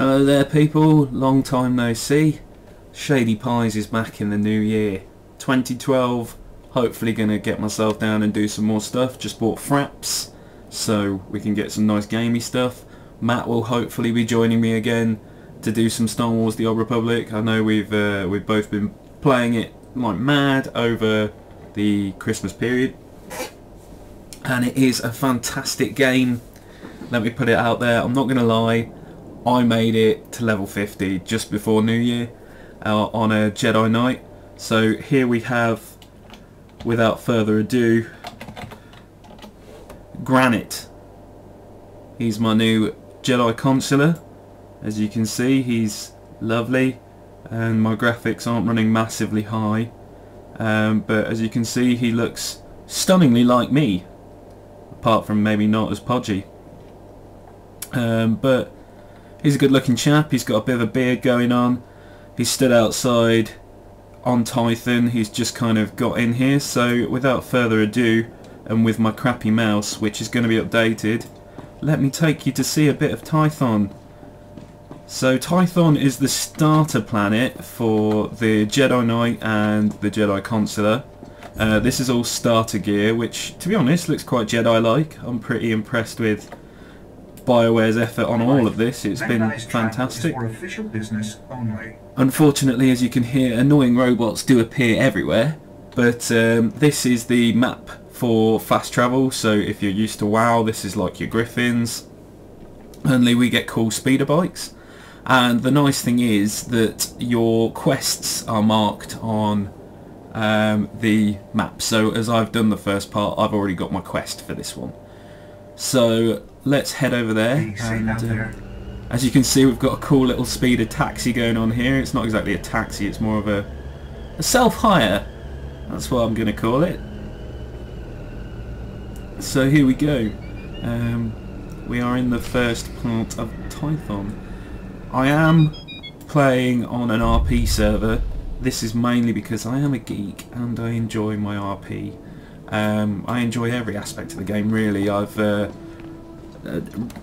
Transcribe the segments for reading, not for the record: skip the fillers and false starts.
Hello there people, long time no see. Shady Pies is back in the new year. 2012, hopefully going to get myself down and do some more stuff. Just bought Fraps, so we can get some nice gamey stuff. Matt will hopefully be joining me again to do some Star Wars The Old Republic. I know we've both been playing it like mad over the Christmas period. And it is a fantastic game. Let me put it out there, I'm not going to lie. I made it to level 50 just before New Year on a Jedi night. So here we have, without further ado, Granite. He's my new Jedi Consular. As you can see, he's lovely and my graphics aren't running massively high. But as you can see, he looks stunningly like me, apart from maybe not as podgy. But he's a good looking chap, he's got a bit of a beard going on, he stood outside on Tython, he's just kind of got in here. So without further ado, and with my crappy mouse which is going to be updated, let me take you to see a bit of Tython. So Tython is the starter planet for the Jedi Knight and the Jedi Consular. This is all starter gear, which to be honest looks quite Jedi-like. I'm pretty impressed with Biowares' effort on all of this. It's been fantastic. For official business only. Unfortunately, as you can hear, annoying robots do appear everywhere, but this is the map for fast travel. So if you're used to WoW, this is like your Griffins, only we get cool speeder bikes. And the nice thing is that your quests are marked on the map. So as I've done the first part, I've already got my quest for this one. So let's head over there, and as you can see, we've got a cool little speeder taxi going on here. It's not exactly a taxi, it's more of a self-hire, that's what I'm going to call it. So here we go. We are in the first part of Tython. I am playing on an RP server. This is mainly because I am a geek and I enjoy my RP. I enjoy every aspect of the game really.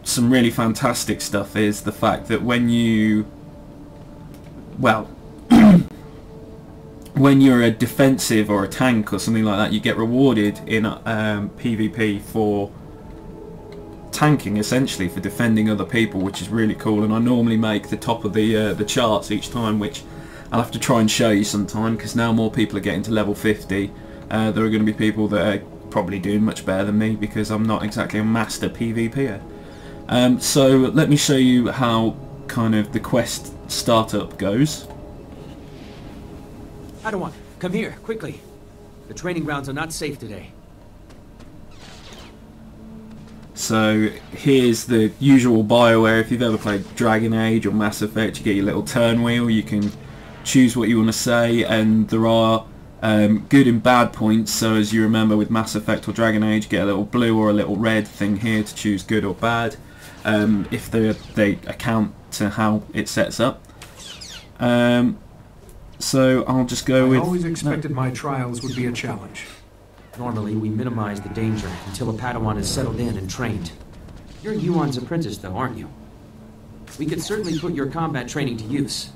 Some really fantastic stuff is the fact that when you, well, when you're a defensive or a tank or something like that, you get rewarded in PvP for tanking, essentially for defending other people, which is really cool. And I normally make the top of the charts each time, which I'll have to try and show you sometime, because now more people are getting to level 50. There are going to be people that are probably doing much better than me, because I'm not exactly a master PvPer. So let me show you how kind of the quest startup goes. Padawan, come here, quickly. The training grounds are not safe today. So here's the usual Bioware. If you've ever played Dragon Age or Mass Effect, you get your little turn wheel, you can choose what you want to say, and there are good and bad points. So as you remember with Mass Effect or Dragon Age, you get a little blue or a little red thing here to choose good or bad, if they account to how it sets up. So I'll just go with... I always expected my trials would be a challenge. Normally, we minimize the danger until a Padawan is settled in and trained. You're Yuan's apprentice, though, aren't you? We could certainly put your combat training to use.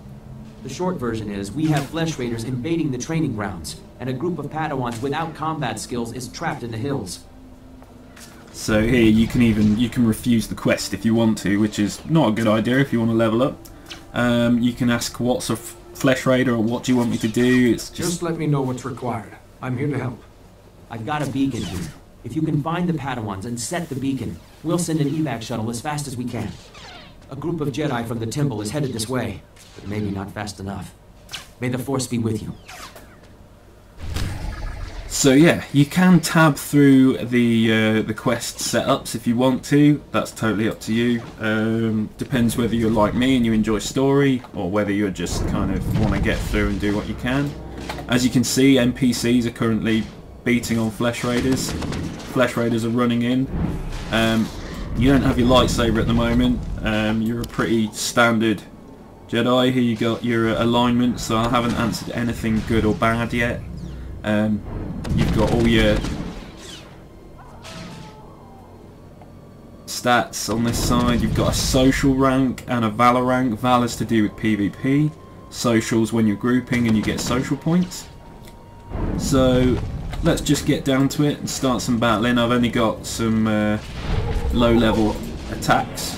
The short version is, we have flesh raiders invading the training grounds, and a group of Padawans without combat skills is trapped in the hills. So here you can refuse the quest if you want to, which is not a good idea if you want to level up. You can ask what's a flesh raider or what do you want me to do. It's just let me know what's required. I'm here to help. I've got a beacon here. If you can find the Padawans and set the beacon, we'll send an evac shuttle as fast as we can. A group of Jedi from the temple is headed this way, but maybe not fast enough. May the Force be with you. So yeah, you can tab through the quest setups if you want to. That's totally up to you. Depends whether you're like me and you enjoy story, or whether you just kind of want to get through and do what you can. As you can see, NPCs are currently beating on flesh raiders. Flesh raiders are running in. You don't have your lightsaber at the moment. You're a pretty standard Jedi. Here you got your alignment, so I haven't answered anything good or bad yet. You've got all your stats on this side. You've got a social rank and a valor rank. Valor's to do with PvP. Social's when you're grouping and you get social points. So let's just get down to it and start some battling. I've only got some low level attacks,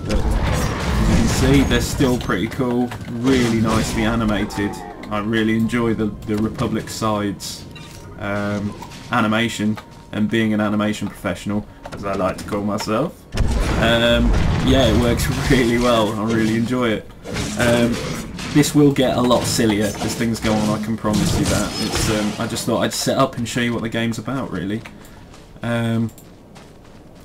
but as you can see they're still pretty cool, really nicely animated. I really enjoy the Republic side's animation, and being an animation professional, as I like to call myself, yeah, it works really well. I really enjoy it. This will get a lot sillier as things go on, I can promise you that. It's I just thought I'd set up and show you what the game's about, really.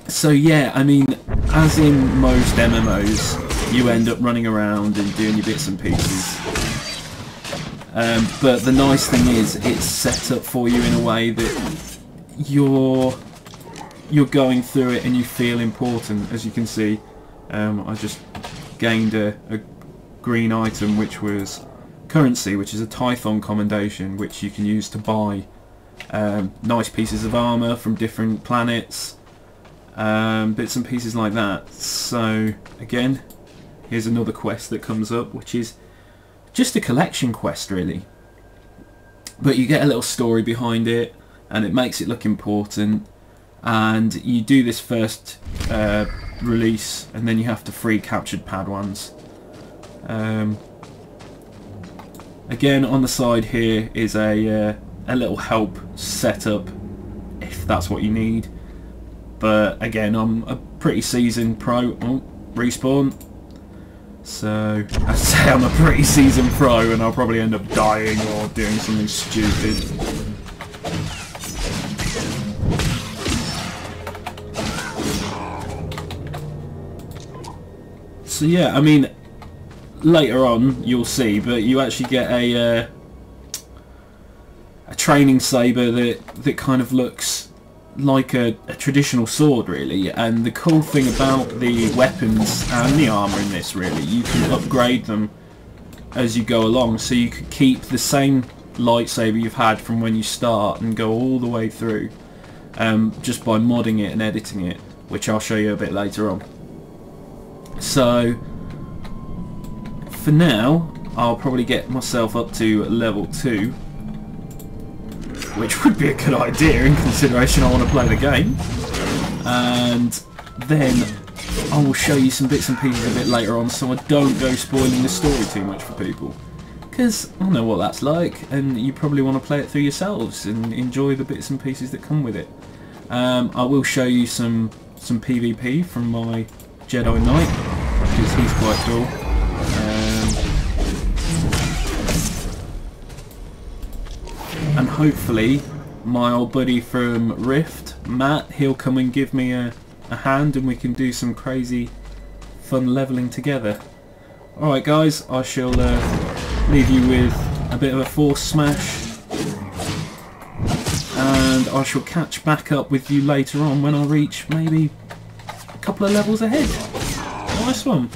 So yeah, I mean, as in most MMOs, you end up running around and doing your bits and pieces. But the nice thing is, it's set up for you in a way that you're going through it and you feel important. As you can see, I just gained a green item, which was currency, which is a Tython commendation, which you can use to buy nice pieces of armour from different planets, bits and pieces like that. So again, here's another quest that comes up, which is just a collection quest really, but you get a little story behind it and it makes it look important, and you do this first release and then you have to free captured Padawans. Again, on the side here is a little help setup if that's what you need, but again, I'm a pretty seasoned pro. Oh, respawn. So I'd say I'm a pretty seasoned pro, and I'll probably end up dying or doing something stupid. So yeah, I mean, later on you'll see, but you actually get a training saber that kind of looks like a traditional sword really, and the cool thing about the weapons and the armour in this, really, you can upgrade them as you go along, so you could keep the same lightsaber you've had from when you start and go all the way through, just by modding it and editing it, which I'll show you a bit later on. So for now, I'll probably get myself up to level 2, which would be a good idea in consideration I want to play the game, and then I will show you some bits and pieces a bit later on, so I don't go spoiling the story too much for people, because I know what that's like, and you probably want to play it through yourselves and enjoy the bits and pieces that come with it. I will show you some PvP from my Jedi Knight, because he's quite cool. And hopefully my old buddy from Rift, Matt, he'll come and give me a hand and we can do some crazy fun levelling together. Alright guys, I shall leave you with a bit of a force smash, and I shall catch back up with you later on when I reach maybe a couple of levels ahead. Nice one.